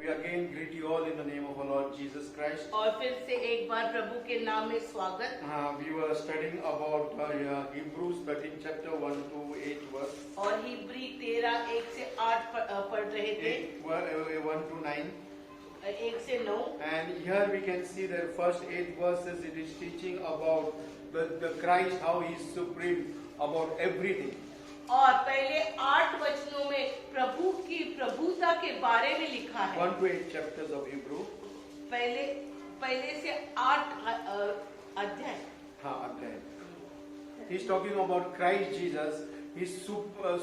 we again greet you all in the name of our Lord Jesus Christ. और फिर से एक बार प्रभु के नाम में स्वागत। We were studying about Hebrews 13 chapter 1 to 8 verse. और हिब्री 13 1 से 8 पढ़ रहे थे। 1 to 9. 1 से 9। And here we can see the first 8 verses. It is teaching about the Christ, how He is supreme about everything. और पहले 8 वचनों में प्रभु की प्रभुता के बारे में लिखा है। 1 to 8 chapters of Hebrew. पहले से 8 अध्याय। हाँ, अध्याय। He's talking about Christ Jesus. He's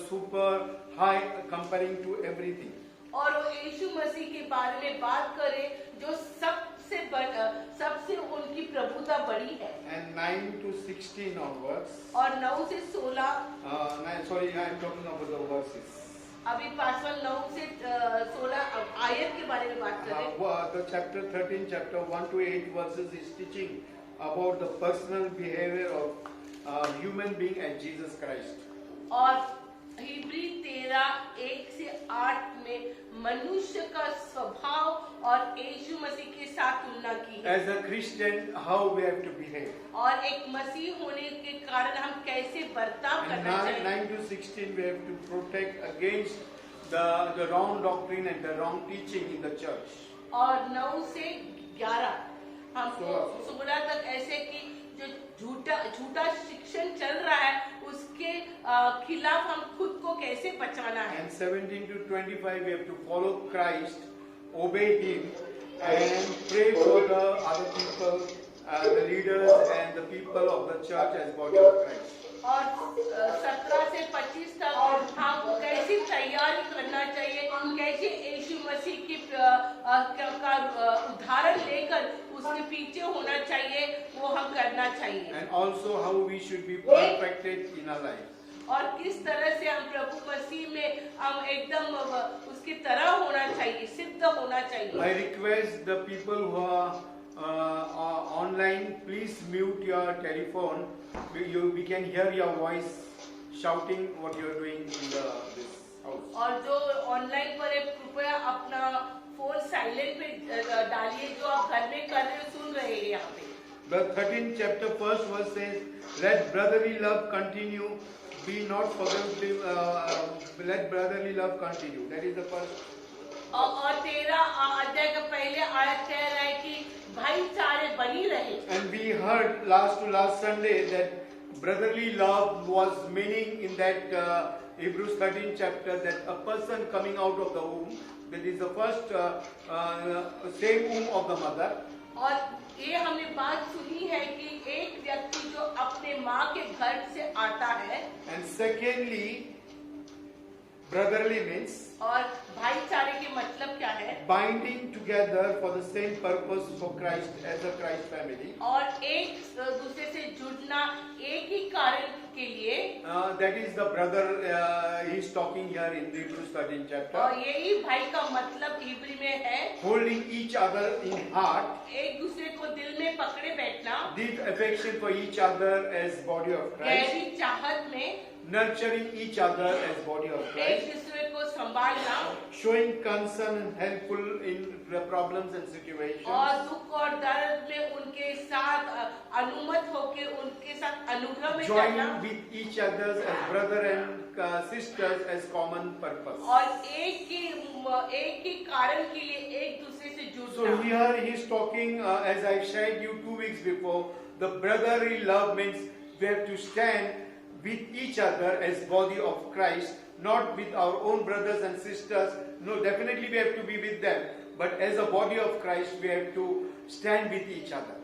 super high comparing to everything. और वो यीशु मसीह के बारे में बात करें जो सबसे उनकी प्रभुता बड़ी है। And 9 to 16 onwards. और 9 से 16। Sorry, I am talking about the verses. अभी पासवान 9 से 16 आयत के बारे में बात करें। The chapter 13, chapter 1 to 8 verses is teaching about the personal behavior of human being as Jesus Christ. और हिब्री 13 1 से 8 में मनुष्य का स्वभाव और यीशु मसीह के साथ तुलना की है। As a Christian, how we have to behave. और एक मसीह होने के कारण हम कैसे बर्ताव करना चाहिए। 9 to 16 we have to protect against the wrong doctrine and the wrong teaching in the church. और 9 से 11 हमको 16 तक ऐसे कि जो झूठा शिक्षण चल रहा है उसके खिलाफ हम खुद को कैसे बचाना है। And 17 to 25 we have to follow Christ, obey Him, and pray for the other people, the leaders and the people of the church as body of Christ. और 17 से 25 तक हमको कैसे तैयारी करना चाहिए, कैसे यीशु मसीह की का उदाहरण लेकर उसके पीछे होना चाहिए, वो हम करना चाहिए। And also how we should be perfected in our life. और किस तरह से हम प्रभु मसीह में हम एकदम उसकी तरह होना चाहिए, सिद्ध होना चाहिए। I request the people who are online, please mute your telephone. We can hear your voice shouting what you are doing in this house. और जो ऑनलाइन पर है कृपया अपना फोन साइलेंट पे डालिए, जो आप घर में कर रहे हो सुन रहे हैं यहाँ पे। The 13th chapter first verse says, "Let brotherly love continue. Be not forgetful. Let brotherly love continue." That is the first. और 13 अध्याय का पहले आयत कह रहा है कि भाईचारे बनी रहे। And we heard last Sunday that brotherly love was meaning in that Hebrews 13 chapter that a person coming out of the womb, that is the first same womb of the mother. और ये हमने बात सुनी है कि एक व्यक्ति जो अपने माँ के घर से आता है। And secondly, brotherly means, और भाईचारे के मतलब क्या है? binding together for the same purpose for Christ as a Christ family. और एक दूसरे से जुड़ना एक ही कारण के लिए। That is the brother he is talking here in Hebrews 13 chapter. और यही भाई का मतलब इब्री में है। Holding each other in heart. एक दूसरे को दिल में पकड़े बैठना। Deep affection for each other as body of Christ. गहरी चाहत में। Nurturing each other as body of Christ. एक दूसरे को संभालना। Showing concern and helpful in the problems and situations. और दुख और दर्द में उनके साथ अनुमत होके उनके साथ अनुग्रह में जाना। Joining with each other as brother and sisters as common purpose. और एक ही कारण के लिए एक दूसरे से जुड़ना। So here he is talking, as I shared you 2 weeks before, the brotherly love means we have to stand with each other as body of Christ, not with our own brothers and sisters. No, definitely we have to be with them, but as a body of Christ we have to stand with each other.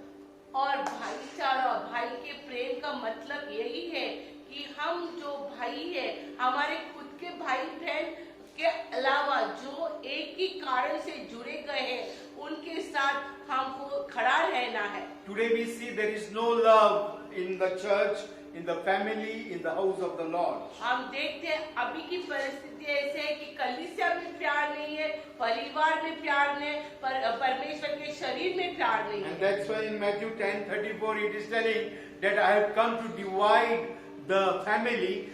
और भाईचारा, भाई के प्रेम का मतलब यही है कि हम जो भाई है, हमारे खुद के भाई बहन के अलावा जो एक ही कारण से जुड़े गए हैं, उनके साथ हमको खड़ा रहना है। Today we see there is no love in the church, in the family, in the house of the Lord. हम देखते हैं अभी की परिस्थिति ऐसे है कि कलीसिया में प्यार नहीं है, परिवार में प्यार नहीं, परमेश्वर के शरीर में प्यार नहीं है। And that's why in Matthew 10:34 it is telling that I have come to divide the family,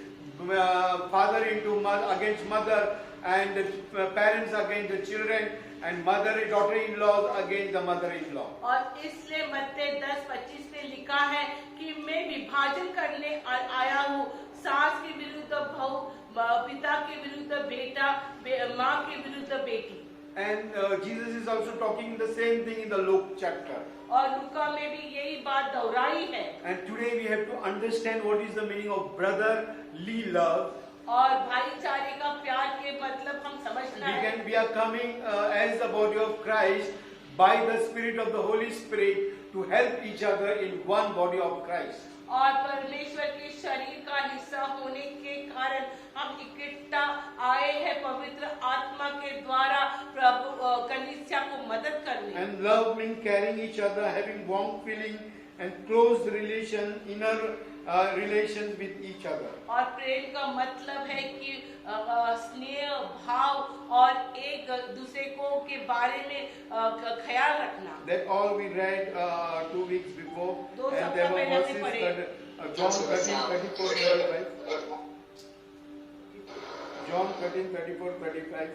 father into against mother, and the parents against the children, and daughter-in-laws against the mother-in-law. और इसलिए मत्ती 10:25 में लिखा है कि मैं विभाजन करने आया हूँ, सास के विरुद्ध बहू, पिता के विरुद्ध बेटा, माँ के विरुद्ध बेटी। And Jesus is also talking the same thing in the Luke chapter. और लूका में भी यही बात दोहराई है। And today we have to understand what is the meaning of brotherly love. और भाईचारे का प्यार के मतलब हम समझना है। We are coming as the body of Christ by the Spirit of the Holy Spirit to help each other in one body of Christ. और परमेश्वर के शरीर का हिस्सा होने के कारण हम इकट्ठा आए हैं पवित्र आत्मा के द्वारा प्रभु कलीसिया को मदद करने। And love means caring each other, having warm feeling and close relation, inner relations with each other. और प्रेम का मतलब है कि स्नेह भाव और एक दूसरे को के बारे में ख्याल रखना। That all we read 2 weeks before, दो and सप्ताह there were पहले हमने verses पढ़े। John 13:34-35. John 13:34-35.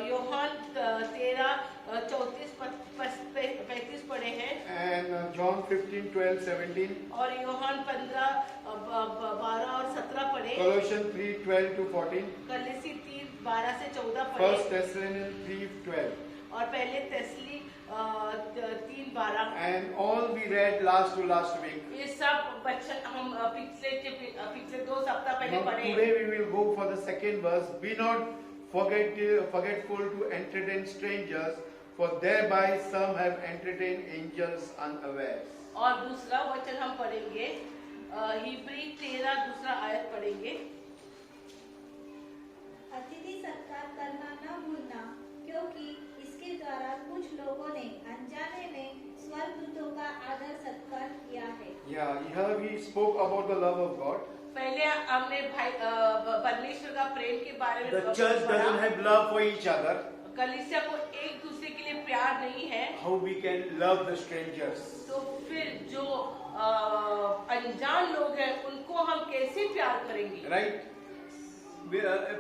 योहान 13:34-35 पढ़े हैं। And John 15:12-17. और योहान 15:12 और 17 पढ़े। Colossians 3:12-14. कलीसी 3:12 से 14 पढ़े। 1 Thessalonians 3:12. और पहले तेसली 3:12। And all we read last week. ये सब वचन हम पिछले 2 सप्ताह पहले Now, पढ़े। today we will go for the second verse. Be not forgetful to entertain strangers, for thereby some have entertained angels unawares. और दूसरा वचन हम पढ़ेंगे हिब्री 13 दूसरा आयत पढ़ेंगे। अतिथि सत्कार करना न भूलना, क्योंकि इसके द्वारा कुछ लोगों ने अनजाने में स्वर्गदूतों का आदर सत्कार किया है। Yeah, here we spoke about the love of God. पहले हमने भाई परमेश्वर का प्रेम के बारे में The church doesn't have love for each other. कलीसिया को एक दूसरे के लिए प्यार नहीं है। How we can love the strangers? तो फिर जो अनजान लोग हैं उनको हम कैसे प्यार करेंगे? Right?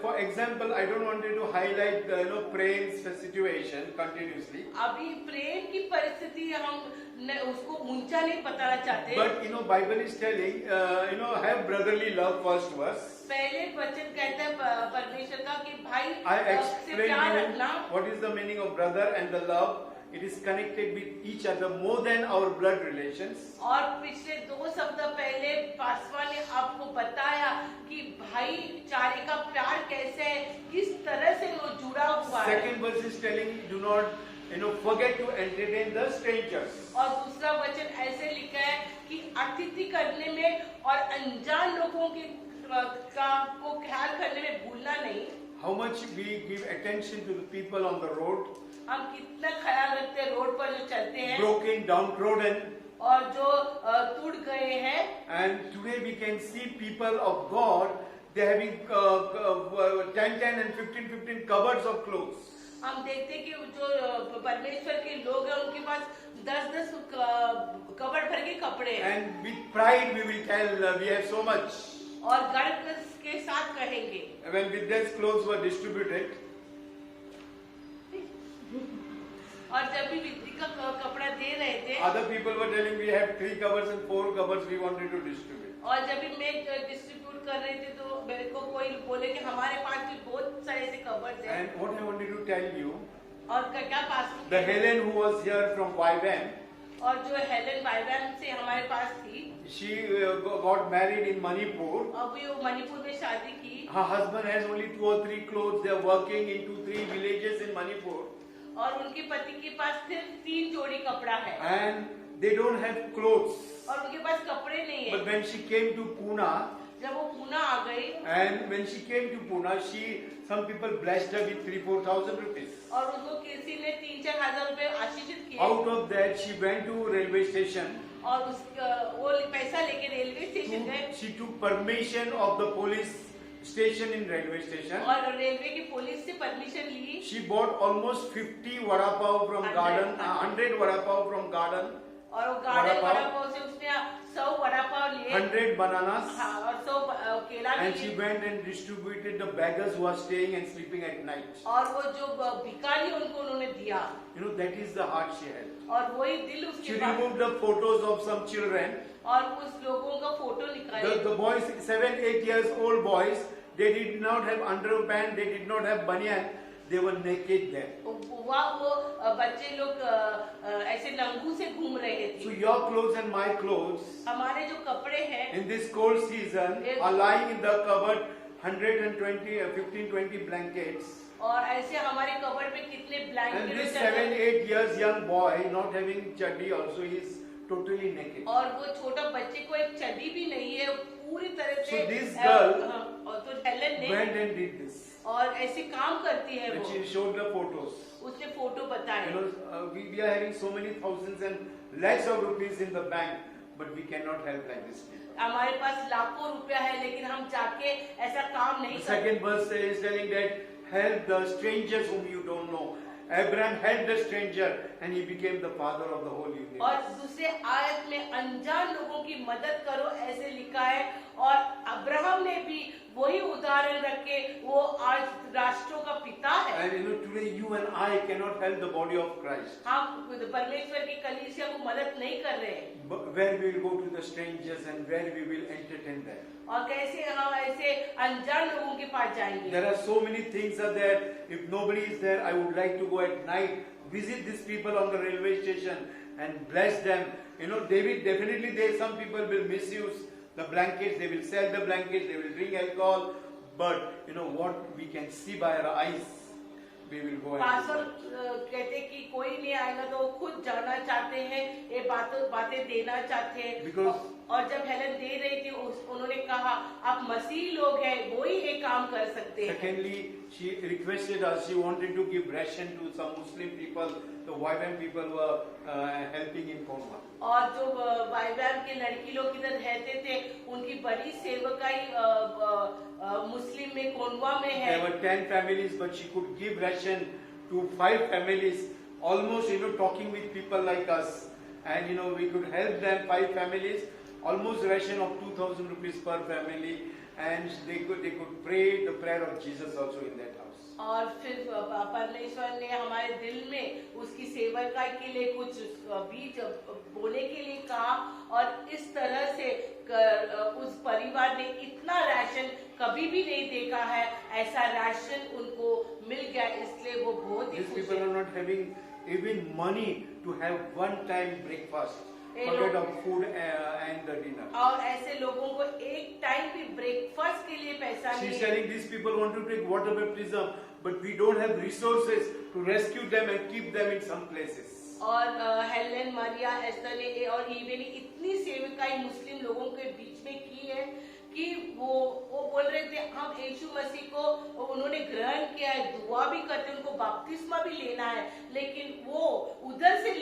For example, I don't want you to highlight the Prem's situation continuously. अभी प्रेम की परिस्थिति हम उसको ऊंचा नहीं बताना चाहते। But Bible is telling, have brotherly love first verse. पहले वचन कहता है परमेश्वर का कि भाई I से explained प्यार to you रखना। what is the meaning of brother and the love. It is connected with each other more than our blood relations. और पिछले 2 सप्ताह पहले पासवा ने आपको बताया कि भाईचारे का प्यार कैसे है, किस तरह से वो जुड़ा हुआ है। Second verse is telling, do not forget to entertain the strangers. और दूसरा वचन ऐसे लिखा है कि अतिथि करने में और अनजान लोगों के को ख्याल करने में भूलना नहीं। How much we give attention to the people on the road, हम कितना ख्याल रखते हैं रोड पर जो चलते हैं broken, downtrodden. और जो टूट गए हैं। And today we can see people of God, they are having 10 and 15 cupboards of clothes. हम देखते हैं कि जो परमेश्वर के लोग हैं उनके पास 10 कबड़ भर के कपड़े हैं। And with pride we will tell we have so much. और गर्व के साथ कहेंगे। When Vidya's clothes were distributed, और जब भी विधि का कपड़ा दे रहे थे, other people were telling we have 3 cupboards and 4 cupboards we wanted to distribute. और जब भी मैं डिस्ट्रीब्यूट कर रहे थे तो मेरे को कोई बोले कि हमारे पास भी बहुत सारे ऐसे कबर्ड्स हैं। And what I wanted to tell you, और क्या पास the Helen who was here from YWAM, और जो हेलेन बाइबैम से हमारे पास थी, she got married in Manipur. अभी वो मणिपुर में शादी की। Her husband has only 2 or 3 clothes. They are working in 2-3 villages in Manipur. और उनके पति के पास सिर्फ 3 जोड़ी कपड़ा है। And they don't have clothes. और उनके पास कपड़े नहीं है। But when she came to Pune, जब वो पुणे आ गई, and when she came to Pune, some people blessed her with 3-4 thousand rupees. और उसको किसी ने 3-4 हजार रुपए आशीषित किए। Out of that, she went to railway station. और वो पैसा लेके रेलवे स्टेशन गए। She took permission of the police station in railway station. और रेलवे की पुलिस से परमिशन ली। She bought almost 50 vada pav from garden, 100 vada pav from garden. और वो गार्डन वड़ा पाव। वड़ा पाव से उसने 100 वड़ा पाव लिए 100 bananas, हाँ, और 100 केला भी and she लिए went and distributed the beggars who are staying and sleeping at night. और वो जो भिखारी उनको उन्होंने दिया You know, that is the heart she had. और वही दिल She उसके पास removed the photos of some children. और उस लोगों का फोटो निकाले The boys, 7-8 years old boys, they did not have underpants, they did not have banyan, they were naked there. वो बच्चे लोग ऐसे नंगू से घूम रहे So थे your clothes and my clothes हमारे जो कपड़े हैं in this cold season are lying in the cupboard, 120, 15-20 blankets. और ऐसे हमारे कबर्ड में कितने And blanket this 7-8 years young boy, not having chaddi also, he is totally naked. और वो छोटा बच्चे को एक चड्डी भी नहीं है पूरी तरह से So this girl और तो हेलन ने Went and did this. और ऐसे काम करती है And वो she showed the photos. उसने फोटो You बताए know, we are having so many thousands and lakhs of rupees in the bank, but we cannot help like this people. हमारे पास लाखों रुपया है लेकिन हम जाके ऐसा काम नहीं The कर second verse is telling that help the strangers whom you don't know. Abraham helped the stranger and he became the father of the whole universe. और दूसरे आयत में अनजान लोगों की मदद करो ऐसे लिखा है और अब्राहम ने भी वही उदाहरण रख के वो आज राष्ट्रों का पिता है And you know, today you and I cannot help the body of Christ. हम परमेश्वर की कलीसिया को मदद नहीं कर रहे हैं But where we will go to the strangers and where we will entertain them. और कैसे हम ऐसे अनजान लोगों के पास जाएंगे There are so many things are there. If nobody is there, I would like to go at night, visit these people on the railway station and bless them. You know, they will definitely there some people will misuse the blankets, they will sell the blankets, they will drink alcohol. But you know what we can see by our eyes, we will go and pastor do that. कहते कि कोई नहीं आएगा तो वो खुद जाना चाहते हैं ये बातें देना चाहते हैं Because- और जब हेलन दे रही थी उन्होंने कहा आप मसीह लोग हैं वो ही ये काम कर सकते हैं Secondly, she requested us, she wanted to give ration to some Muslim people, the YWAM people who were helping in Congo. और जो वाइवैम के लड़की लोग इधर रहते थे उनकी बड़ी सेवकाई मुस्लिम में कोनवा में है There were 10 families, but she could give ration to 5 families, almost, you know, talking with people like us. And, you know, we could help them, 5 families, almost ration of 2,000 rupees per family. And they could pray the prayer of Jesus also in that house. और फिर परमेश्वर ने हमारे दिल में उसकी सेवकाई के लिए कुछ बीज बोने के लिए कहा और इस तरह से उस परिवार ने इतना राशन कभी भी नहीं देखा है ऐसा राशन उनको मिल गया इसलिए वो बहुत ही These खुश people है are not having even money to have one-time breakfast. They Forget don't- of food and the dinner. और ऐसे लोगों को एक टाइम भी ब्रेकफास्ट के लिए पैसा She's नहीं है telling these people want to take water baptism, but we don't have resources to rescue them and keep them in some places. और हेलेन मारिया एस्तर ने और ईवे ने इतनी सेविकाई मुस्लिम लोगों के बीच में की है कि वो बोल रहे थे हम यीशु मसीह को उन्होंने ग्रहण किया है दुआ भी करते उनको बपतिस्मा भी लेना है लेकिन वो उधर से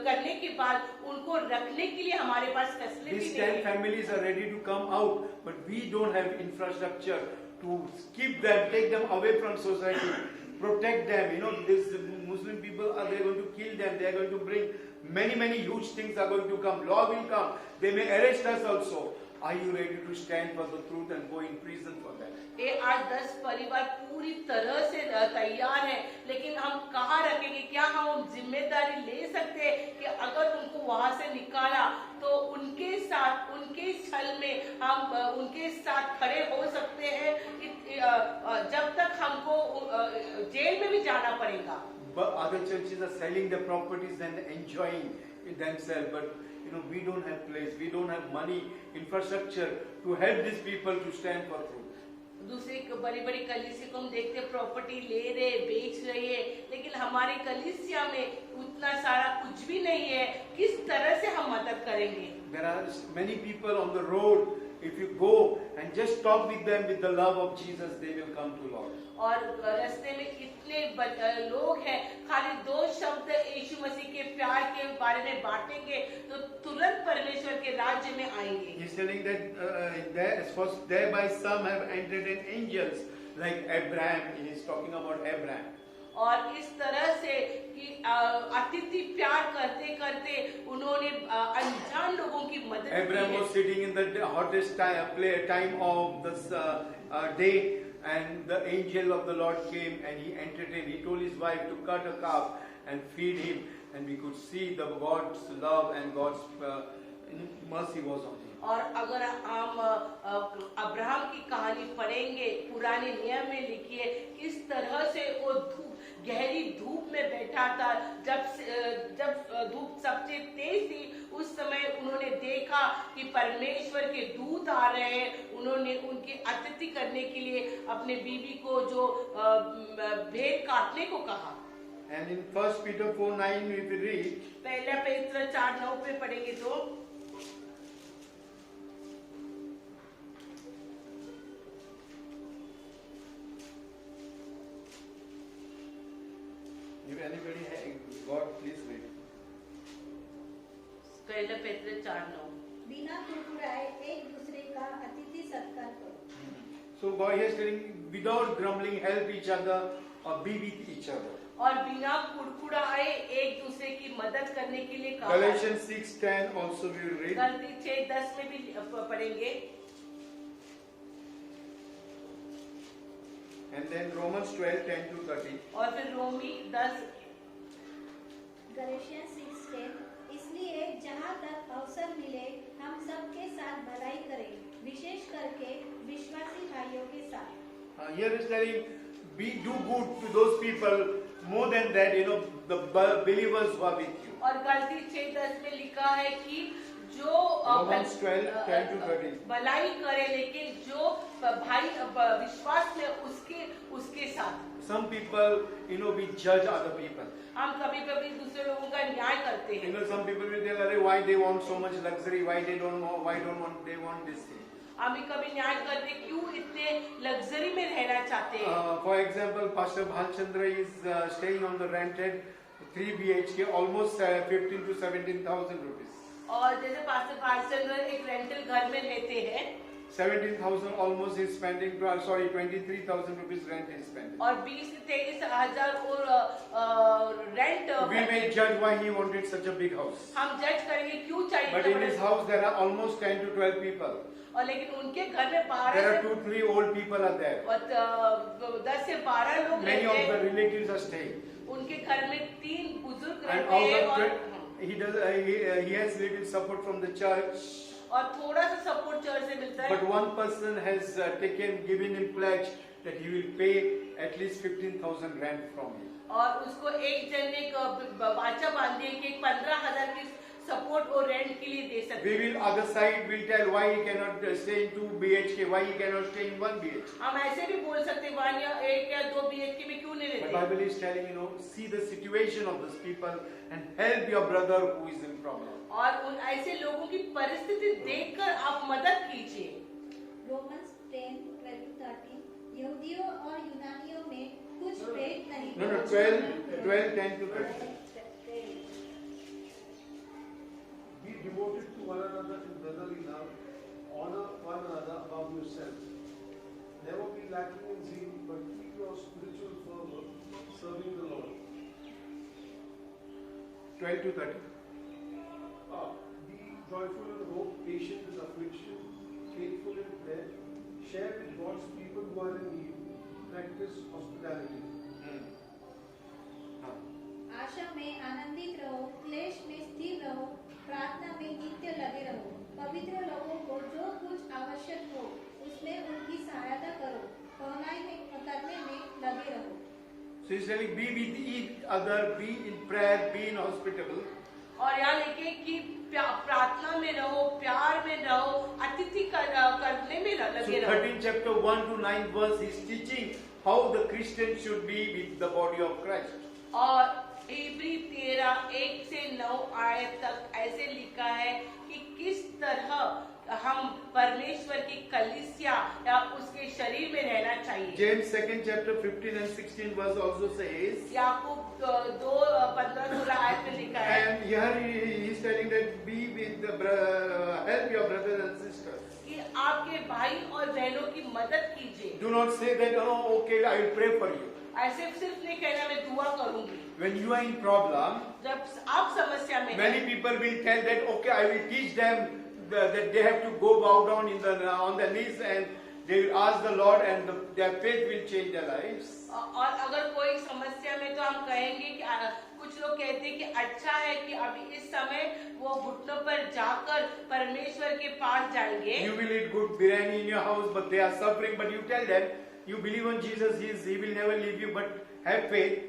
करने के बाद उनको रखने के लिए हमारे पास फैसिलिटी These नहीं 10 है families are ready to come out, but we don't have infrastructure to keep them, take them away from society, protect them. You know, these Muslim people are they going to kill them? They are going to bring many huge things are going to come. Law will come. They may arrest us also. Are you ready to stand for the truth and go in prison for that? ये 8-10 परिवार पूरी तरह से तैयार है लेकिन हम कहाँ रखेंगे क्या हम जिम्मेदारी ले सकते हैं कि अगर उनको वहां से निकाला तो उनके साथ उनके छल में हम उनके साथ खड़े हो सकते हैं जब तक हमको जेल में भी जाना पड़ेगा But other churches are selling their properties and enjoying it themselves. But you know, we don't have place, we don't have money, infrastructure to help these people to stand for truth. दूसरी बड़ी बड़ी कलीसिया को हम देखते property ले रहे बेच रहे हैं लेकिन हमारी कलीसिया में उतना सारा कुछ भी नहीं है किस तरह से हम मदद करेंगे There are many people on the road. If you go and just talk with them with the love of Jesus, they will come to Lord. और रास्ते में इतने लोग हैं खाली 2 शब्द यीशु मसीह के प्यार के बारे में बांटेंगे तो तुरंत परमेश्वर के राज्य में आएंगे He's telling that thereby some have entered in angels like Abraham. He is talking about Abraham. और इस तरह से कि अतिथि प्यार करते करते उन्होंने अनजान लोगों की मदद की Abraham है। was sitting in the hottest time of this day, and the angel of the Lord came and he entertained. He told his wife to cut a calf and feed him, and we could see the God's love and God's mercy was on him. और अगर हम Abraham की कहानी पढ़ेंगे, पुराने नियम में लिखी है किस तरह से वो गहरी धूप में बैठा था। जब धूप सबसे तेज थी उस समय उन्होंने देखा कि परमेश्वर के दूत आ रहे हैं। उन्होंने उनके अतिथि करने के लिए अपने बीवी को जो भेड़ काटने को कहा। And in 1 Peter 4:9 we read, पहला पेत्र 4:9 पे पढ़ेंगे तो if anybody God, please read. पहला पेत्र 4:9 बिना कुरकुराए एक दूसरे का अतिथि सत्कार करो। So God is telling, without grumbling, help each other or be with each other. और बिना कुड़कुड़ाए एक दूसरे की मदद करने के लिए कहा। Galatians 6:10 also we will read. गलती 6:10 में भी पढ़ेंगे। And then Romans 12:10 to 13. और फिर रोमी 10 गलेशियंस 6:10 इसलिए जहाँ तक अवसर मिले हम सबके साथ भलाई करें, विशेष करके विश्वासी भाइयों के साथ। Here is telling, do good to those people. More than that, the believers who are with you. और गलती 6:10 में लिखा है कि जो Romans 12:10 to 13. भलाई करे, लेकिन जो भाई विश्वास में उसके साथ। Some people, we judge other people. हम कभी कभी दूसरे लोगों का न्याय करते हैं। Some people will tell, "Arey, why they want so much luxury? Why they want this thing?" हम कभी न्याय करते क्यों इतने लग्जरी में रहना चाहते हैं। For example, Pastor Bhalchandra is staying on the rented 3 BHK, almost 15 to 17,000 rupees. और जैसे पास्टर भालचंद्र एक रेंटल घर में रहते हैं, 17,000 almost is spending. 23,000 rupees rent is spending. और 20 से 23,000 और rent. We may judge why he wanted such a big house. हम जज करेंगे क्यों चाहिए। But in his house there are almost 10 to 12 people. और लेकिन उनके घर में 12 There are से 2-3 old people are there. 10 से 12 लोग Many रहते of the हैं। relatives are staying. उनके घर में 3 बुजुर्ग And रहते हैं out और of he has little support from the church. और थोड़ा सा सपोर्ट चर्च से मिलता है। But one person has given him pledge that he will pay at least 15,000 rent from him. और उसको एक जन ने वाचा बांधी है कि 15,000 की सपोर्ट और रेंट के लिए दे सकते We हैं। will other side will tell why he cannot stay in 2 BHK, why he cannot stay in 1 BHK. हम ऐसे भी बोल सकते हैं वन या 1 या 2 BHK में क्यों नहीं But रहते। Bible is telling, see the situation of these people and help your brother who is in problem. और उन ऐसे लोगों की परिस्थिति देखकर आप मदद कीजिए। रोमन्स 10:12-13 यहूदियों और यूनानियों में कुछ भेद नहीं। No, 12:10 to 13. Be devoted to one another in brotherly love. Honor one another above yourselves. Never be lacking in zeal, but keep your spiritual fervor, serving the Lord. 12 to 13. Be joyful in hope, patient in affliction, faithful in prayer. Share with God's people who are in need. Practice hospitality. आशा में आनंदित रहो, क्लेश में स्थिर रहो, प्रार्थना में नित्य लगे रहो। पवित्र लोगों को जो कुछ आवश्यक हो उसमें उनकी सहायता करो, करने में लगे रहो। So he's telling, be with each other, be in prayer, be in hospitable. और यहाँ लिखे कि प्रार्थना में रहो, प्यार में रहो, अतिथि करने में So लगे रहो। 13 chapter 1 to 9 verse is teaching how the Christian should be with the body of Christ. और इब्री 13:1 से 9 आयत तक ऐसे लिखा है कि किस तरह हम परमेश्वर की कलीसिया या उसके शरीर में रहना चाहिए। James 2nd chapter 15 and 16 verse also says, याकूब 2:15-16 आयत में लिखा है and here he is telling that be with help your brothers and sisters. कि आपके भाई और बहनों की मदद कीजिए। Do not say that, okay, I will pray for you. ऐसे सिर्फ नहीं कहना मैं दुआ करूंगी। When you are in problem, जब आप समस्या में many हैं, people will tell that, okay, I will teach them that they have to go bow down on their knees and they will ask the Lord and their faith will change their lives. और अगर कोई समस्या में तो हम कहेंगे कि कुछ लोग कहते हैं कि अच्छा है कि अभी इस समय वो घुटनों पर जाकर परमेश्वर के पास जाएंगे। You will eat good biryani in your house, but they are suffering. But you tell them, you believe on Jesus, He will never leave you, but have faith.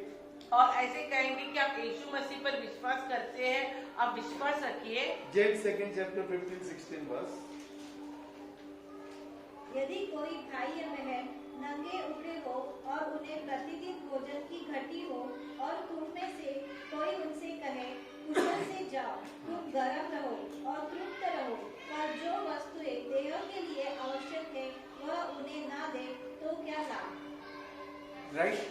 और ऐसे कहेंगे कि आप यीशु मसीह पर विश्वास करते हैं, आप विश्वास रखिए। James 2nd chapter 15-16 verse. यदि कोई भाई या बहन नंगे उबड़े हो और उन्हें प्रतिदिन भोजन की घटी हो और तुम में से कोई उनसे कहे कुशल से जाओ, तुम गर्म रहो और तृप्त रहो, पर जो वस्तुएं देह के लिए आवश्यक है वह उन्हें ना दे तो क्या लाभ? Right?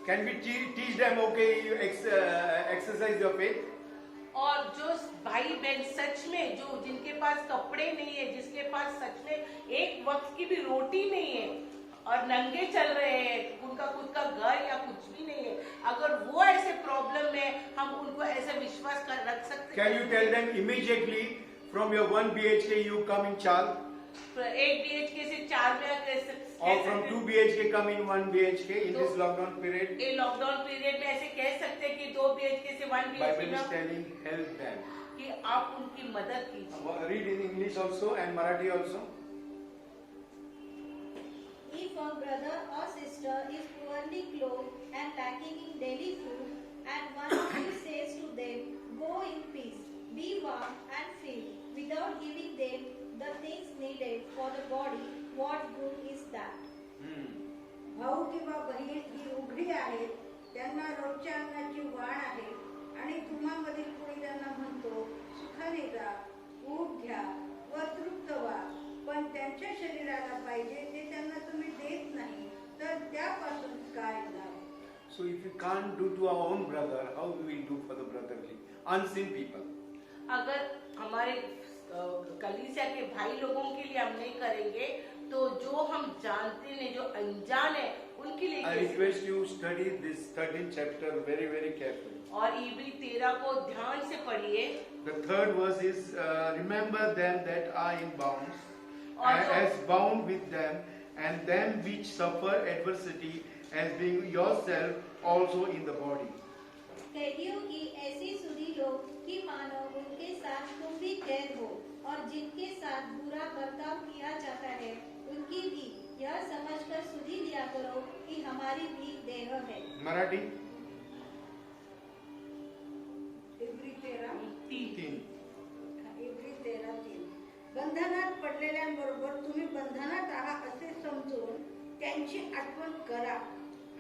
Can we teach them, okay, you exercise your faith? और जो भाई बहन सच में जो जिनके पास कपड़े नहीं है, जिसके पास सच में एक वक्त की भी रोटी नहीं है और नंगे चल रहे हैं, उनका खुद का घर या कुछ भी नहीं है, अगर वो ऐसे प्रॉब्लम में हम उनको ऐसा विश्वास कर रख सकते Can you tell them immediately from your 1 BHK you come in Chal? एक BHK से 4 में कैसे Or from 2 BHK come in 1 BHK in this lockdown period? ये लॉकडाउन पीरियड में ऐसे कह सकते हैं कि 2 BHK से 1 Bible BHK is telling, help them. कि आप उनकी मदद कीजिए। Read in English also and Marathi also. If a brother or sister is poorly clothed and lacking in daily food, and one of you says to them, go in peace, be warm and filled, without giving them the things needed for the body, what good is that? भाऊ किंवा बहीण ही उघडी आहेत, त्यांना रोजच्या अन्नाची वाढ आहे आणि तुम्हामधील कोणी त्यांना म्हणतो सुखाने जा, ऊट घ्या व तृप्त व्हा, पण त्यांच्या शरीराला पाहिजे ते त्यांना तुम्ही देत नाही, तर त्यापासून काय लाभ? So if we can't do to our own brother, how we will do for the brotherly? Unseen people. अगर हमारे कलीसिया के भाई लोगों के लिए हम नहीं करेंगे तो जो हम जानते नहीं, जो अनजान है उनके लिए I कैसे? request you study this 13th chapter very, very carefully. और इब्री 13 को ध्यान से पढ़िए। The third verse is, remember them that are in bonds, Also- as bound with them, and them which suffer adversity, as being yourself also in the body. कैदियों की ऐसी सुधि लो कि मानो उनके साथ तुम भी कैद हो, और जिनके साथ बुरा बर्ताव किया जाता है उनकी भी यह समझकर सुधि लिया करो कि हमारी भी देह है। Marathi? इब्री 13 तीन। इब्री 13:3 बंधनात पडलेल्यांबरोबर तुम्ही बंधनात आहात असे समजून त्यांची आठवण करा,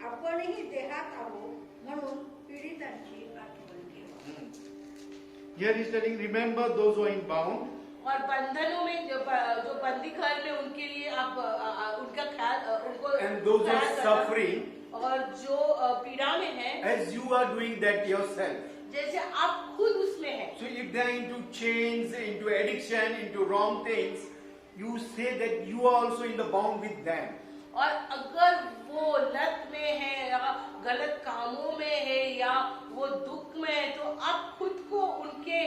आपणही देहात आहोत म्हणून पीडितांची आठवण ठेवा। Here is telling, remember those who are in bound, और बंधनों में जो बंदी घर में उनके लिए आप उनका ख्याल उनको and those who ख्याल are करना। suffering, और जो पीड़ा में है, as you are doing that yourself. जैसे आप खुद उसमें हैं। So if they are into chains, into addiction, into wrong things, you say that you are also in the bound with them. और अगर वो लत में है या गलत कामों में है या वो दुख में है तो आप खुद को उनके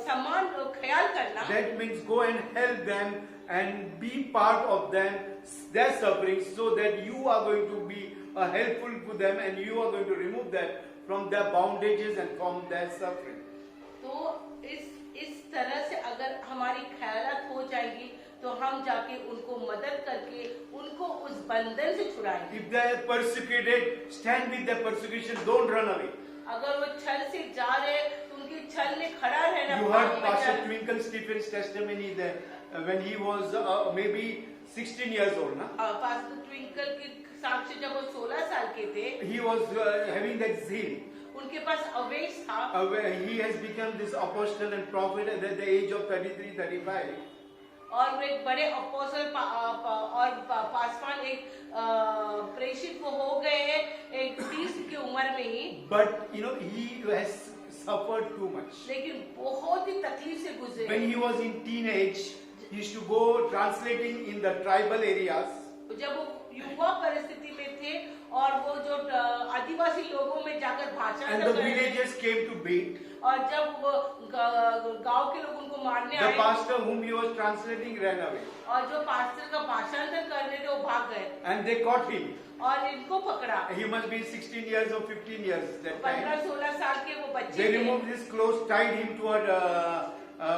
समान ख्याल करना। That means go and help them and be part of them, their suffering, so that you are going to be helpful to them and you are going to remove them from their bondages and from their suffering. तो इस तरह से अगर हमारी ख्यालात हो जाएगी तो हम जाके उनको मदद करके उनको उस बंधन से छुड़ाएंगे। If they are persecuted, stand with their persecution, don't run away. अगर वो छल से जा रहे तो उनके छल में खड़ा रहना। You heard Pastor Twinkle Stephen's testimony that when he was maybe 16 years old, na? Pastor twinkle की साक्ष्य जब वो 16 साल के थे, He was having that zeal. उनके पास आवेश था। Where he has become this apostle and prophet at the age of 33-35. और वो एक बड़े अपोस्टल और पासवान एक प्रेषित वो हो गए हैं एक 30 की उम्र में ही। But you know, he has suffered too much. लेकिन बहुत ही तकलीफ से गुजरे। When he was in teenage, he used to go translating in the tribal areas. जब वो युवा परिस्थिति में थे और वो जो आदिवासी लोगों में जाकर भाषण And कर the रहे थे, villagers came to beat. और जब वो गांव के लोग उनको मारने The आए pastor whom he was translating ran away. और जो पास्टर का भाषांतर कर रहे थे वो भाग गए And they caught him. और इनको पकड़ा। He must be 16 years or 15 years that time. 15-16 साल के वो बच्चे They थे removed his clothes, tied him to a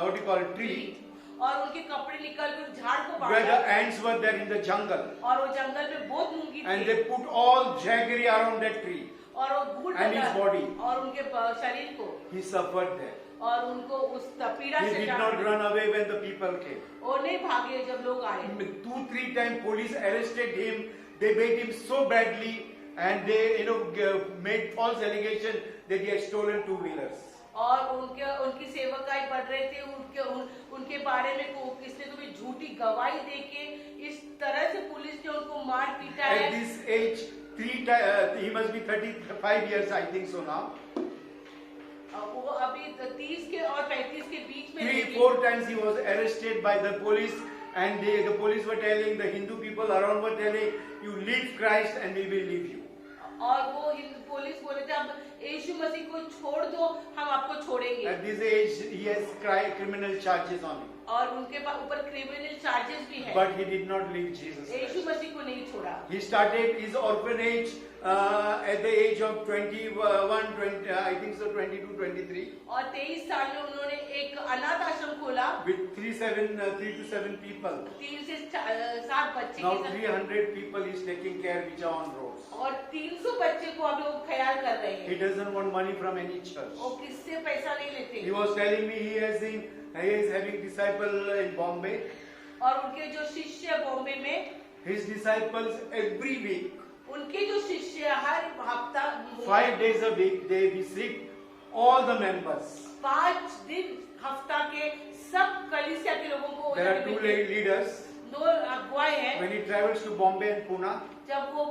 what do you call it, tree, और उनके कपड़े निकाल कर झाड़ को where the बांधा ants were there in the jungle. और वो जंगल में बहुत मूंगी And थी they put all jaggery around that tree. और वो घूट and his लगा body. और उनके शरीर को He suffered there. और उनको उस पीड़ा He से did जाना not पड़ा। run away when the people came. वो नहीं भागे जब लोग आए 2-3 times police arrested him. They beat him so badly, and they made false allegation that he had stolen 2-wheelers. और उनकी सेवकाई बढ़ रहे थे उनके बारे में किसने तुम्हें झूठी गवाही देके इस तरह से पुलिस ने उनको मार पीटा है। At this age, he must be 35 years, I think so now. वो अभी 30 के और 35 के बीच में 3-4 times he was arrested by the police, and the police were telling, the Hindu people around were telling, you leave Christ and we will leave you. और वो police बोले थे अब यीशु मसीह को छोड़ दो हम आपको छोड़ेंगे At this age, he has criminal charges on him. और उनके ऊपर क्रिमिनल चार्जेस भी है But he did not leave Jesus Yeshu Christ. मसीह को नहीं छोड़ा। He started his orphanage at the age of 21, 20, I think so 22, 23, और 23 साल में उन्होंने एक अनाथ आश्रम खोला with 3 to 7 people. 3 से 7 बच्चे Now के साथ 300 people he's taking care which are on roads. और 300 बच्चे को अभी वो ख्याल कर रहे He हैं doesn't want money from any church. वो किससे पैसा नहीं लेते He was telling me he is having disciple in Bombay. और उनके जो शिष्य बॉम्बे में His disciples every week, उनके जो शिष्य हर हफ्ता 5 days a week, they visit all the members. 5 दिन हफ्ता के सब कलीसिया के लोगों को There are 2 leaders. 2 अगुवाई हैं When he travels to Bombay and Pune, जब वो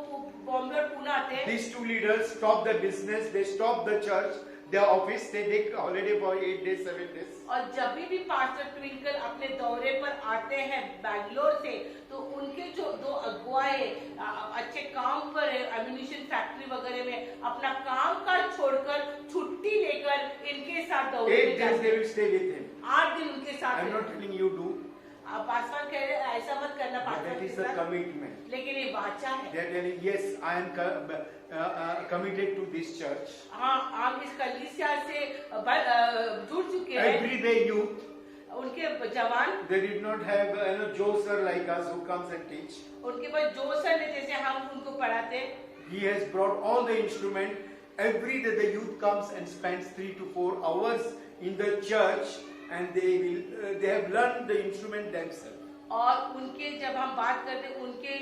बॉम्बे और पुणे आते हैं these 2 leaders stop the business, they stop the church, their office, they take holiday for 8 days, 7 days. और जब भी पास्टर ट्विंकल अपने दौरे पर आते हैं बैंगलोर से तो उनके जो 2 अगुवाई अच्छे काम पर है एम्यूनिशन फैक्ट्री वगैरह में अपना काम काज छोड़कर छुट्टी लेकर इनके साथ दौरे 8 में days जाते they हैं। will stay with him. 8 दिन उनके साथ I am not रहते हैं। telling you do, पासवान कह रहे हैं, ऐसा मत करना but पासवान that के is a साथ commitment. लेकिन ये वाचा है They are telling, yes, I am committed to this church. हाँ हम इस कलीसिया से जुड़ चुके हैं Everyday youth, उनके जवान they did not have Joe sir like us who comes and teach. उनके पास जो सर ने जैसे हम उनको पढ़ाते He has brought all the instrument. Every day the youth comes and spends 3 to 4 hours in the church, and they have learned the instrument themselves. और उनके जब हम बात करते हैं उनके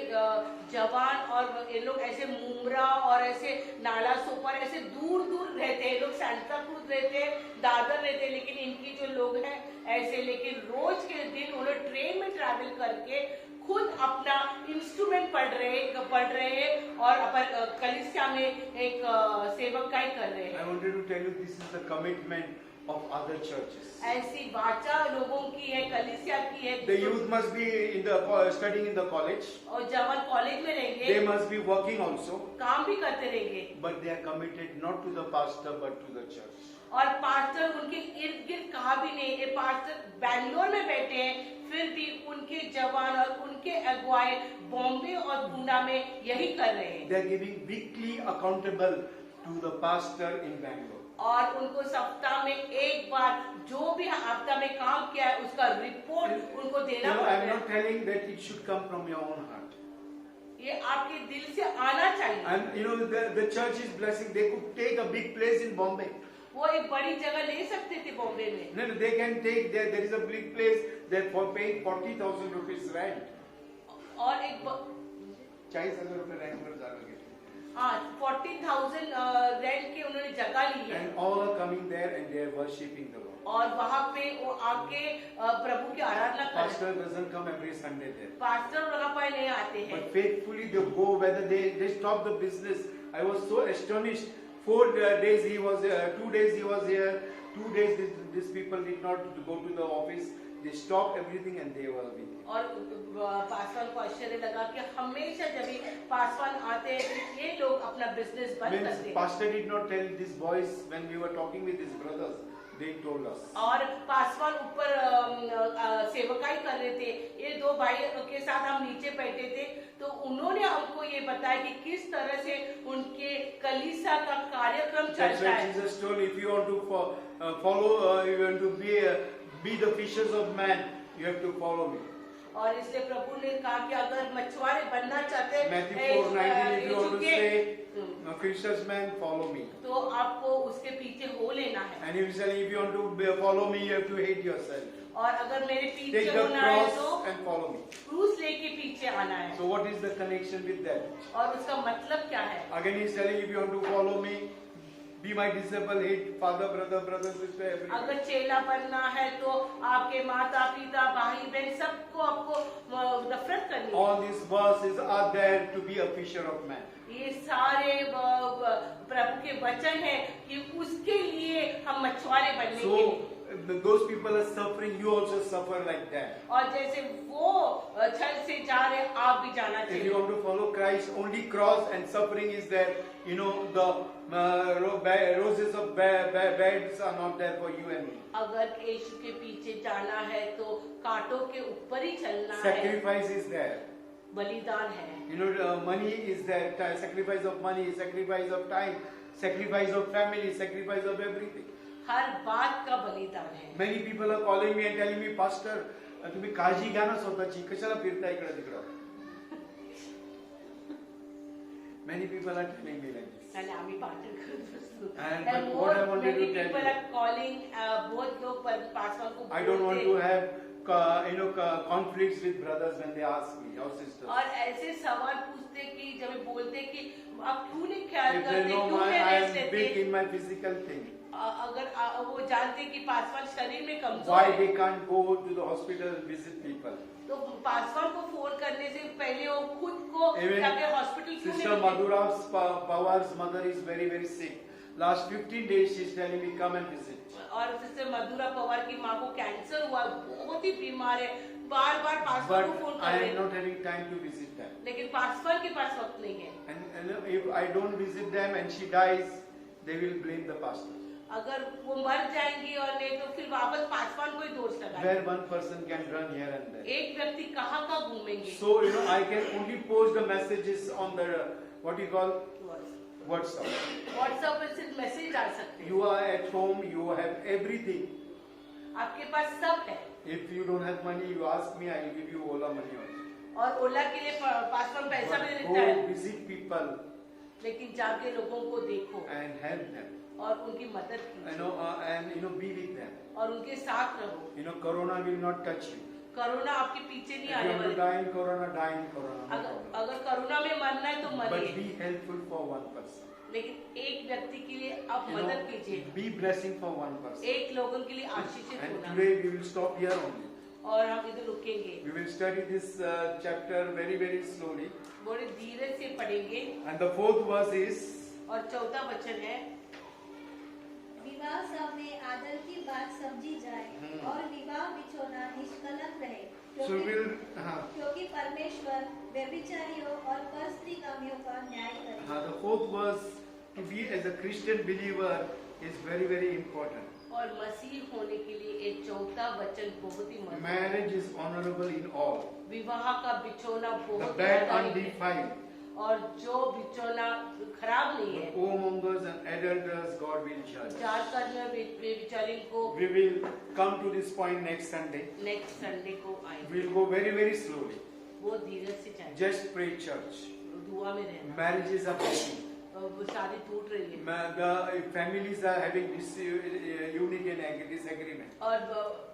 जवान और ये लोग ऐसे मुमरा और ऐसे नाला सोपर ऐसे दूर दूर रहते हैं लोग सांता क्रूज रहते हैं दादर रहते हैं लेकिन इनकी जो लोग हैं ऐसे लेकिन रोज के दिन उन्हें ट्रेन में ट्रैवल करके खुद अपना इंस्ट्रूमेंट पढ़ रहे हैं और अपन कलीसिया में एक सेवकाई कर रहे I हैं। wanted to tell you this is the commitment of other churches. ऐसी वाचा लोगों की है कलीसिया की है The youth must be studying in the college. और जवान कॉलेज में रहेंगे They must be working also, काम भी करते रहेंगे but they are committed not to the pastor but to the church. और पास्टर उनके इर्द गिर्द कहा भी नहीं ये पास्टर बैंगलोर में बैठे हैं फिर भी उनके जवान और उनके अगुवाई बॉम्बे और पूना में यही कर रहे हैं They are giving weekly accountable to the pastor in Bangalore. और उनको सप्ताह में एक बार जो भी हफ्ता में काम किया है उसका रिपोर्ट उनको देना I पड़ता am है not telling that it should come from your own heart. ये आपके दिल से आना चाहिए And the church is blessing. They could take a big place in Bombay. वो एक बड़ी जगह ले सकते थे बॉम्बे में No, they can take there is a big place that for paying 40,000 rupees rent. और एक 40,000 रुपए rent पर जा लगे. हाँ 40,000 रेंट के उन्होंने जगह ली है And all are coming there and they are worshipping the Lord. और वहाँ पे वो आके प्रभु की आराधना कर Pastor doesn't come every Sunday there. Pastor वहाँ पर नहीं आते हैं But faithfully they go, whether they stop the business. I was so astonished. 4 days he was, 2 days he was here, 2 days these people did not go to the office. they stopped everything and they were with him. और पासवान को आश्चर्य लगा कि हमेशा जब भी पासवान आते हैं तो ये लोग अपना बिजनेस बंद Means करते हैं। pastor did not tell these boys when we were talking with his brothers, they told us. और पासवान ऊपर सेवकाई कर रहे थे, ये दो भाई के साथ हम नीचे बैठे थे, तो उन्होंने हमको ये बताया कि किस तरह से उनके कलीसिया का कार्यक्रम That's चलता why है। Jesus told, if you want to follow, you want to be the fishers of man, you have to follow me. और इसलिए प्रभु ने कहा कि अगर मछुआरे बनना चाहते हैं, Matthew 4:19, if you want to say, hmm, fishers man, follow me. तो आपको उसके पीछे हो लेना है। And he was saying, if you want to follow me, you have to hate yourself. और अगर मेरे Take पीछे the होना है तो cross and follow me. क्रूस लेके पीछे आना है। So what is the connection with that? और उसका मतलब क्या है? Again he is telling, if you want to follow me, be my disciple, hate father, brother, sister, everyone. अगर चेला बनना है तो आपके माता पिता भाई बहन सबको आपको नफरत करनी है। All these verses are there to be a fisher of man. ये सारे प्रभु के वचन है कि उसके लिए हम मछुआरे बनने के So लिए। those people are suffering, you also suffer like that. और जैसे वो छल से जा रहे आप भी जाना If you चाहिए। want to follow Christ, only cross and suffering is there. You know, the roses of beds are not there for you and me. अगर यीशु के पीछे जाना है तो कांटों के ऊपर ही चलना है। Sacrifice is there. बलिदान है। You know, money is there. Sacrifice of money, sacrifice of time, sacrifice of family, sacrifice of everything. हर बात का बलिदान है। Many people are calling me and telling me, Pastor, तुम्ही काळजी घ्या ना स्वतःची, कशाला फिरता इकडे तिकडं. Many people are telling me like this. आणि आम्ही पाठन करत असतो. And And but what I more wanted many to tell people you, are calling, बहुत लोग पासवान को I don't want to बोलते हैं। have conflicts with brothers when they ask me or sisters. और ऐसे सवाल पूछते कि जब वे बोलते कि आप क्यों नहीं ख्याल If they करते, know क्यों नहीं I रेस्ट am weak लेते? in my physical thing, अगर वो जानते कि पासवान शरीर में कमजोर why है, they can't go to the hospital and visit people? तो पासवान को फोन करने से पहले वो खुद को Even जाके हॉस्पिटल क्यों Sister नहीं मिलते? Madhura's Pawar's mother is very, very sick. Last 15 days she's telling me, come and visit. और सिस्टर मधुरा पवार की माँ को कैंसर हुआ, बहुत ही बीमार है, बार बार पासवान को But फोन I कर रहे am हैं, not having time to visit them. लेकिन पासवान के पास वक्त नहीं है। And if I don't visit them and she dies, they will blame the pastor. अगर वो मर जाएंगी और नहीं तो फिर वापस पासवान को ही दोष लगाएंगे। Where one person can run here and there. एक व्यक्ति कहाँ कहाँ घूमेंगे? So, I can only post the messages on the, what you call, WhatsApp. WhatsApp पे सिर्फ मैसेज डाल सकते हैं। You are at home, you have everything. आपके पास सब है। If you don't have money, you ask me, I will give you Ola money also. और ओला के लिए पासवान पैसा भी But देता है, go visit people लेकिन जाके लोगों को देखो and help them. और उनकी मदद कीजिए And be with them. और उनके साथ रहो। Corona will not touch you. Corona आपके पीछे नहीं If आने you want to वाला। die in Corona, die in Corona. No अगर problem. अगर कोरोना में मरना है तो But मरिए, be helpful for one person. लेकिन एक व्यक्ति के लिए आप मदद कीजिए, Be blessing for one person. एक लोगों के लिए आशीषित And होना। today we will stop here only. और हम इधर रुकेंगे, We will study this chapter very, very slowly. बड़े धीरे से पढ़ेंगे। And the fourth verse is, और चौथा वचन है, विवाह सब में आदर की बात समझी जाए और विवाह बिछोना निष्कलंक रहे, so क्योंकि परमेश्वर व्यभिचारियों और परस्त्रीकामियों का न्याय करे। the fourth verse, to be as a Christian believer is very, very important. और मसीह होने के लिए एक चौथा वचन बहुत ही महत्वपूर्ण है। Marriage is honorable in all. विवाह का बिछोना The बहुत bed ज्यादा है। undefiled. और जो बिछोना खराब नहीं है, Whoremongers and adulterers, God will judge. जानकर में बेचारी को We will come to this point next Sunday. Next Sunday को आएंगे। We will go very, very slowly. वो धीरे से जाएंगे, Just pray, church. दुआ में रहना। Marriages are breaking. वो शादी टूट रही है The families are having this unity and disagreement. और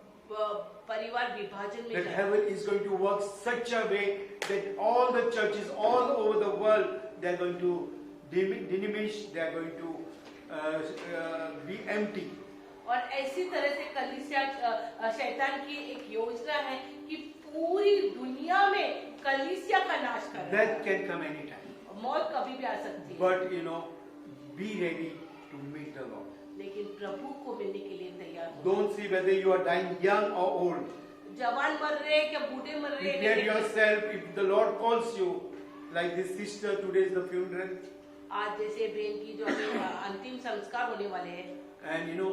परिवार विभाजन में That जा रहा है। heaven is going to work such a way that all the churches all over the world, they are going to diminish, they are going to be empty. और ऐसी तरह से कलीसिया शैतान की एक योजना है कि पूरी दुनिया में कलीसिया का नाश कर रहा Death है। can come anytime. मौत कभी भी आ सकती है, But be ready to meet the Lord. लेकिन प्रभु को मिलने के लिए तैयार हो। Don't see whether you are dying young or old. जवान मर रहे हैं क्या बूढ़े मर रहे Prepare हैं? yourself if the Lord calls you. Like this sister, today is the funeral. आज जैसे बहन की जो अभी अंतिम संस्कार होने वाले हैं, And you know,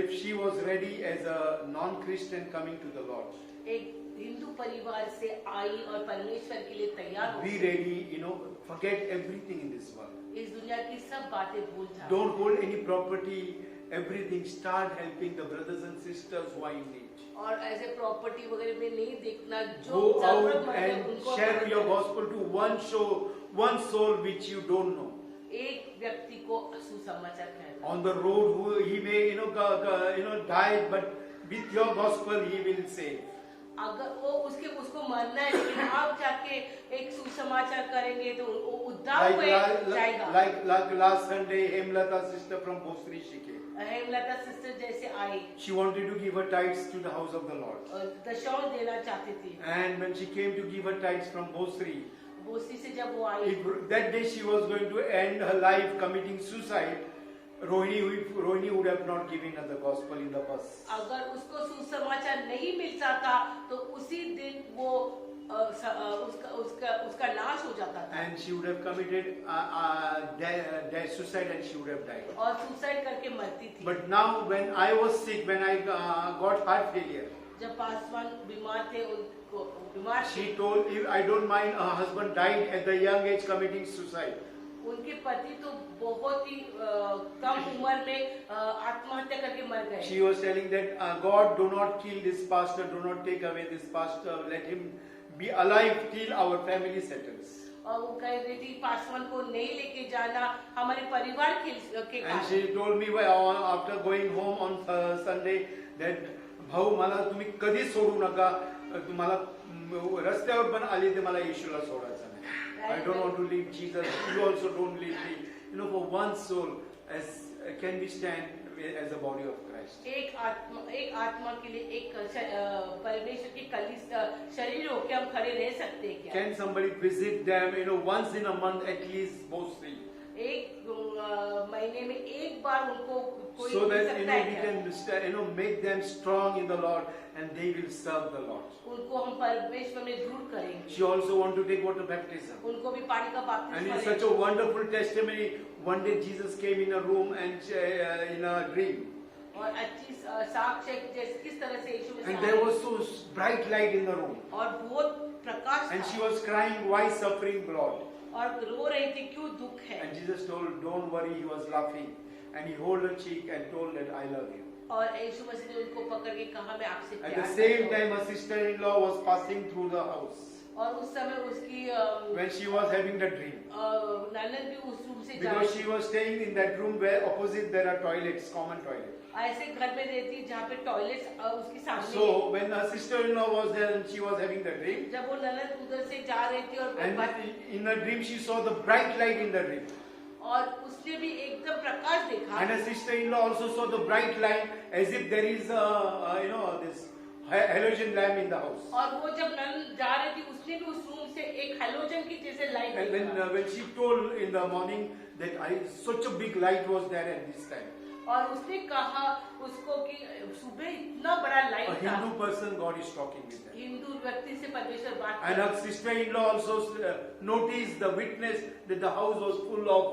if she was ready as a non-Christian coming to the Lord, एक हिंदू परिवार से आई और परमेश्वर के लिए तैयार हो be गई। ready, forget everything in this world. इस दुनिया की सब बातें भूल जाओ। Don't hold any property, everything. Start helping the brothers and sisters who are in need. और ऐसे प्रॉपर्टी वगैरह में नहीं देखना, जो Go out जरूरतमंद है and उनको share मदद your करो। gospel to one soul which you don't know. एक व्यक्ति को सुसमाचार कहना। On the road, who he may die, but with your gospel he will save. अगर वो उसको मरना है, लेकिन आप जाके एक सुसमाचार करेंगे तो वो उद्धार हुए जाएगा। Like last Sunday, Hemlata sister from Bosri she came. Hemlata sister जैसे आई She wanted to give her tithes to the house of the Lord. और दशौं देना चाहती थी। And when she came to give her tithes from Bosri, बोसी से जब वो आई, that day she was going to end her life committing suicide. Rohini would have not given her the gospel in the bus. अगर उसको सुसमाचार नहीं मिलता था तो उसी दिन वो उसका नाश हो जाता था And she would have committed suicide and she would have died. और सुसाइड करके मरती थी। But now when I was sick, when I got heart failure, जब पासवान बीमार थे, उनको बीमार थे, she told, I don't mind, her husband died at the young age committing suicide. उनके पति तो बहुत ही कम उम्र में आत्महत्या करके मर गए। She was telling that God, do not kill this pastor, do not take away this pastor, let him be alive till our family settles. और वो कह रही थी पासवान को नहीं लेके जाना हमारे परिवार के And कारण। she told me after going home on Sunday that भाऊ मला तुम्ही कधी सोडू नका, तुम्हाला रस्त्यावर पण आली ते मला येशूला सोडायचं नाही. I don't want to leave Jesus. You also don't leave me. For one soul can we stand as a body of Christ. एक आत्मा के लिए एक परमेश्वर की कलीसिया शरीर होके हम खड़े रह सकते हैं क्या? Can somebody visit them, once in a month at least, both three? एक महीने में एक बार उनको कोई So मिल that सकता है we क्या? can make them strong in the Lord and they will serve the Lord. उनको हम परमेश्वर में दृढ़ करेंगे। She also want to take water baptism. उनको भी पानी का And बपतिस्मा it's such a wonderful testimony. One day Jesus came in a room and in a dream. और अच्छी साक्ष्य जैसे किस तरह से यीशु मसीह And there was so bright light in the room. और बहुत प्रकाश And था। she was crying, why suffering, Lord? और रो रही थी क्यों दुख है। And Jesus told, don't worry, he was laughing. And he held her cheek and told that I love you. और यीशु मसीह ने उनको पकड़ के कहा मैं आपसे At प्यार the same करता हूँ। time, her sister-in-law was passing through the house और उस समय उसकी when she was having the dream. ननद भी उस रूम से जा Because रही she was staying in that room where opposite there are toilets, common toilets. ऐसे घर में रहती जहाँ पे टॉयलेट उसकी सामने है। So when her sister-in-law was there and she was having the dream, जब वो ननद उधर से जा रही थी और and in her dream she saw the bright light in the dream. और उसने भी एकदम प्रकाश देखा And her sister-in-law also saw the bright light as if there is this halogen lamp in the house. और वो जब ननद जा रही थी उसने भी उस रूम से एक हेलोजन की जैसे लाइट And देखा when she told in the morning that such a big light was there at this time. और उसने कहा उसको कि सुबह इतना बड़ा A लाइट था। Hindu person, God is talking with them. Hindu व्यक्ति से परमेश्वर बात And कर her sister-in-law also noticed the witness that the house was full of,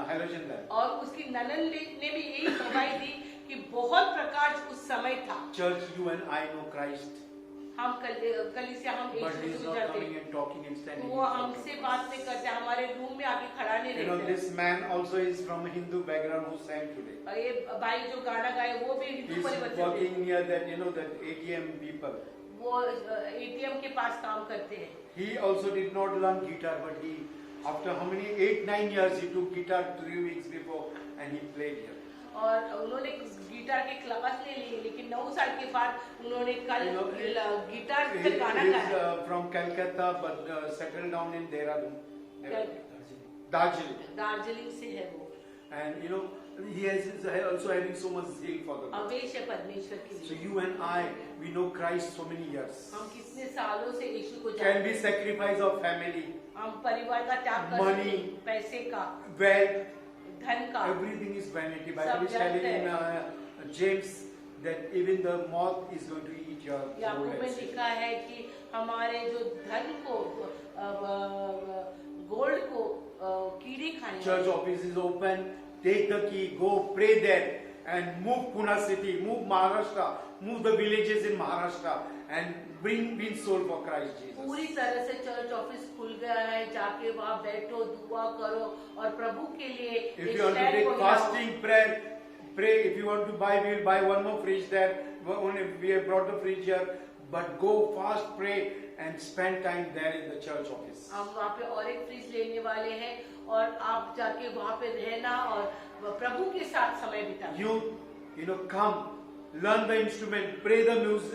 halogen lamp. और उसकी ननद ने भी यही गवाही दी कि बहुत प्रकाश उस समय था। Church, you and I know Christ, हम कलीसिया हम but यीशु he is से not जाते coming and talking and standing. वो हमसे बात नहीं करते, हमारे रूम में आके खड़ा नहीं रहते। This man also is from a Hindu background who sang today. और ये भाई जो गाना गाए वो भी He हिंदू is परिवार से थे। working near that ATM people. वो एटीएम के पास काम करते हैं। He also did not learn guitar, but after how many 8-9 years, he took guitar 3 weeks before and he played here. और उन्होंने गिटार के क्लास ले लिए, लेकिन 9 साल के बाद उन्होंने कल गिटार He से गाना is गाया। from Calcutta, but settled down in Dehradun, Darjeeling. Darjeeling से है वो। And he is also having so much zeal for the Lord. आवेश है परमेश्वर के So लिए। you and I, we know Christ so many years. हम कितने सालों से यीशु को Can जानते we हैं। sacrifice our family, हम परिवार का त्याग कर Money. सकते हैं, पैसे का, wealth, धन का। everything is vanity. Bible is सब telling व्यर्थ in James that even the moth is going to eat your Yakub gold में and silver. लिखा है कि हमारे जो धन को गोल्ड को कीड़े खाने Church वाले। office is open. Take the key, go pray there, and move Pune city, move Maharashtra, move the villages in Maharashtra, and win soul for Christ Jesus. पूरी तरह से चर्च ऑफिस खुल गया है, जाके वहाँ बैठो, दुआ करो और प्रभु के लिए If एक you want to stand take को मिलाओ। fasting prayer, pray. If you want to buy, we will buy one more fridge there. Only we have brought the fridge here. But go fast, pray, and spend time there in the church office. हम वहाँ पे और एक fridge लेने वाले हैं और आप जाके वहाँ पे रहना और प्रभु के साथ समय बिताना। You know, come, learn the instrument, play the music,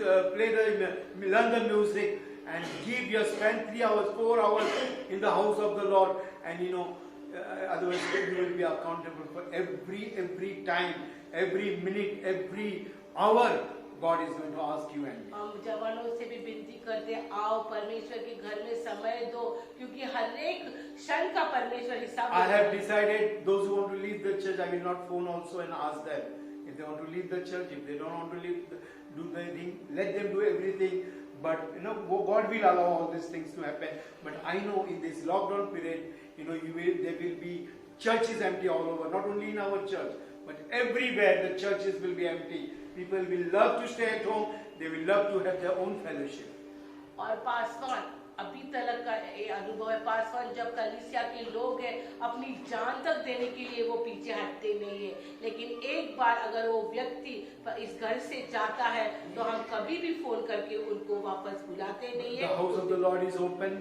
learn the music, and spend 3 hours, 4 hours in the house of the Lord, and otherwise you will be accountable for every time, every minute, every hour. God is going to ask you and me. हम जवानों से भी विनती करते हैं, आओ परमेश्वर के घर में समय दो, क्योंकि हर एक क्षण का परमेश्वर हिसाब I have लेगा। decided those who want to leave the church, I will not phone also and ask them. If they want to leave the church, if they don't want to leave, do the thing, let them do everything. But God will allow all these things to happen. But I know in this lockdown period, there will be churches empty all over, not only in our church, but everywhere the churches will be empty. People will love to stay at home. They will love to have their own fellowship. और पासवान अभी तक का ये अनुभव है, पासवान जब कलीसिया के लोग हैं अपनी जान तक देने के लिए वो पीछे हटते नहीं है, लेकिन एक बार अगर वो व्यक्ति इस घर से जाता है तो हम कभी भी फोन करके उनको वापस बुलाते नहीं The है। house of the Lord is open.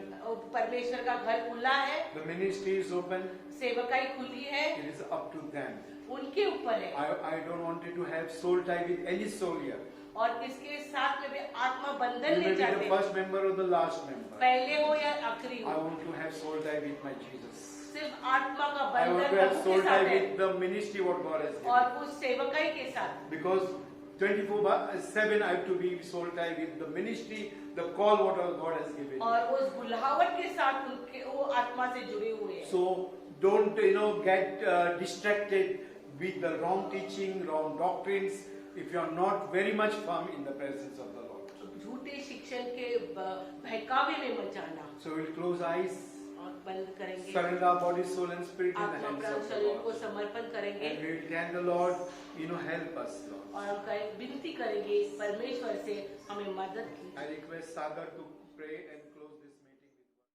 परमेश्वर का घर खुला है, The ministry is open. सेवकाई खुली है, It is up to them. उनके ऊपर है। I don't want you to have soul tie with any soul here. और इसके साथ में भी आत्मा You बंधन may नहीं be the चाहते, first member or the last member. पहले हो या आखिरी I हो, want to have soul tie with my Jesus. सिर्फ आत्मा का I want बंधन to have प्रभु soul के tie साथ है with the ministry what God has given. और उस सेवकाई के साथ। Because 24/7 I have to be soul tie with the ministry, the call what God has given. और उस बुलावट के साथ उनके वो आत्मा से जुड़े हुए हैं। So don't get distracted with the wrong teaching, wrong doctrines, if you are not very much firm in the presence of the Lord. झूठे शिक्षण के बहकावे में मत जाना। So we'll close eyes, और बंद करेंगे, surrender our body, soul and spirit in the आत्मा hands प्राण of the शरीर को Lord. समर्पण करेंगे And we will thank the Lord, help us, Lord. और हम विनती करेंगे परमेश्वर से हमें मदद की। I request Sagar to pray and